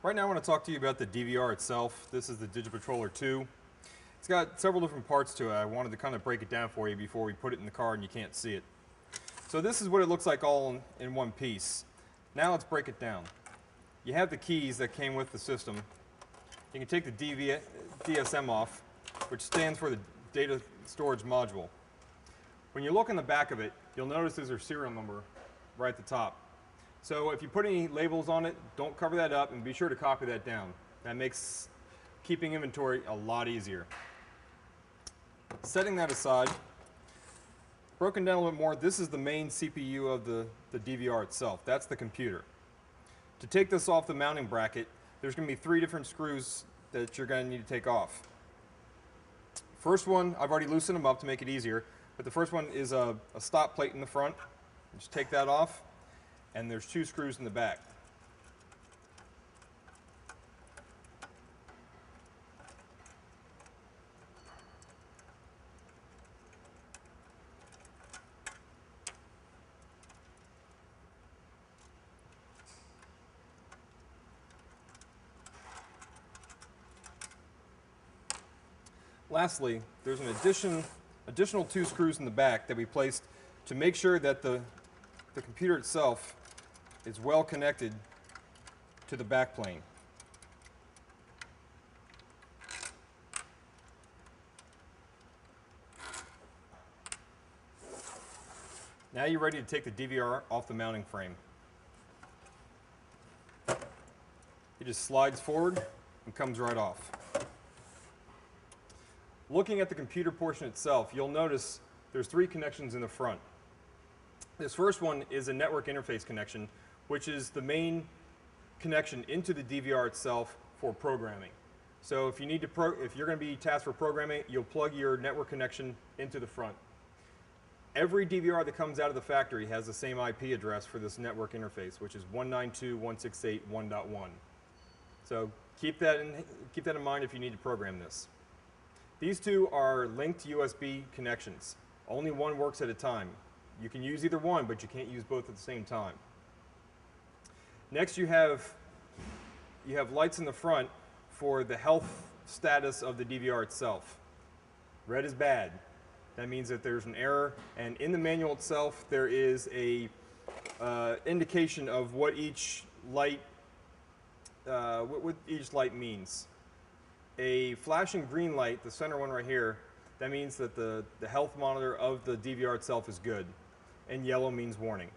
Right now I want to talk to you about the DVR itself. This is the Digipatroller 2. It's got several different parts to it. I wanted to kind of break it down for you before we put it in the car and you can't see it. So this is what it looks like all in one piece. Now let's break it down. You have the keys that came with the system. You can take the DSM off, which stands for the Data Storage Module. When you look in the back of it, you'll notice there's a serial number right at the top. So if you put any labels on it, don't cover that up and be sure to copy that down. That makes keeping inventory a lot easier. Setting that aside, broken down a little bit more, this is the main CPU of the DVR itself. That's the computer. To take this off the mounting bracket, there's going to be 3 different screws that you're going to need to take off. First one, I've already loosened them up to make it easier, but the first one is a stop plate in the front. Just take that off, and there's 2 screws in the back. Lastly, there's an additional 2 screws in the back that we placed to make sure that the computer itself is well connected to the backplane. Now you're ready to take the DVR off the mounting frame. It just slides forward and comes right off. Looking at the computer portion itself, you'll notice there's 3 connections in the front. This first one is a network interface connection, which is the main connection into the DVR itself for programming. So if you need to if you're going to be tasked for programming, you'll plug your network connection into the front. Every DVR that comes out of the factory has the same IP address for this network interface, which is 192.168.1.1. So keep that in mind if you need to program this. These 2 are linked USB connections. Only one works at a time. You can use either one, but you can't use both at the same time. Next, you have lights in the front for the health status of the DVR itself. Red is bad. That means that there's an error, and in the manual itself, there is a indication of what each light means. A flashing green light, the center one right here, that means that the health monitor of the DVR itself is good, and yellow means warning.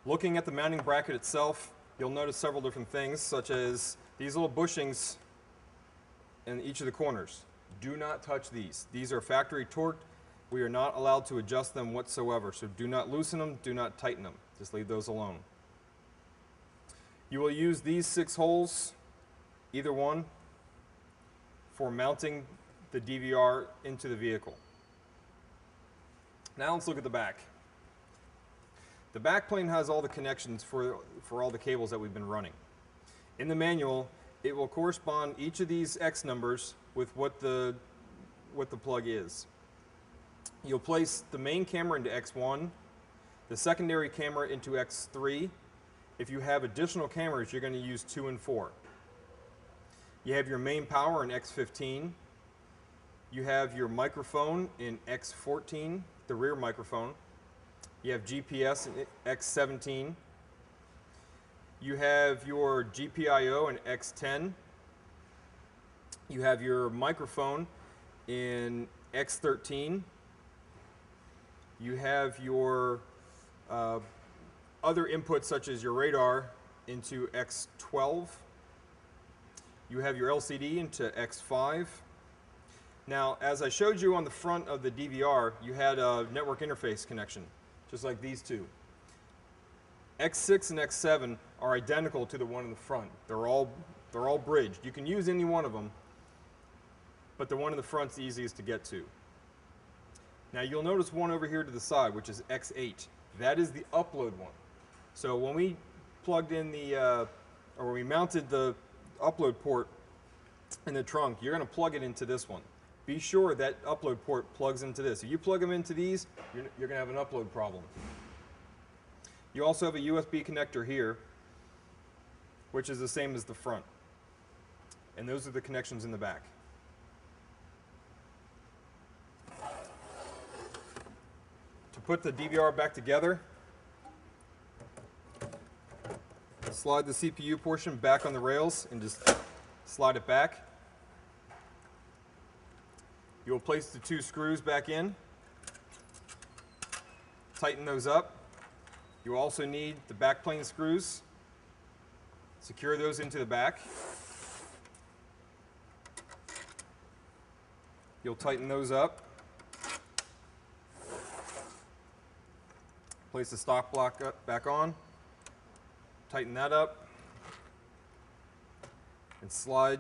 Looking at the mounting bracket itself, you'll notice several different things, such as these little bushings in each of the corners. Do not touch these. These are factory torqued. We are not allowed to adjust them whatsoever, so do not loosen them, do not tighten them. Just leave those alone. You will use these 6 holes, either one, for mounting the DVR into the vehicle. Now let's look at the back. The back plane has all the connections for all the cables that we've been running. In the manual, it will correspond each of these X numbers with what the plug is. You'll place the main camera into X1, the secondary camera into X3. If you have additional cameras, you're going to use 2 and 4. You have your main power in X15. You have your microphone in X14, the rear microphone. You have GPS in X17. You have your GPIO in X10. You have your microphone in X13. You have your other inputs such as your radar into X12. You have your LCD into X5. Now, as I showed you on the front of the DVR, you had a network interface connection, just like these 2. X6 and X7 are identical to the one in the front. They're all bridged. You can use any one of them, but the one in the front's the easiest to get to. Now you'll notice one over here to the side, which is X8. That is the upload one. So when we plugged in or when we mounted the upload port in the trunk, you're going to plug it into this one. Be sure that upload port plugs into this. If you plug them into these, you're going to have an upload problem. You also have a USB connector here, which is the same as the front. And those are the connections in the back. To put the DVR back together, slide the CPU portion back on the rails and just slide it back. You'll place the 2 screws back in, tighten those up. You also need the backplane screws. Secure those into the back. You'll tighten those up. Place the stock block back on. Tighten that up. And slide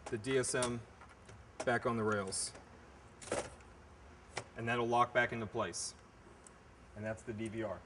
the DSM back on the rails. And that'll lock back into place. And that's the DVR.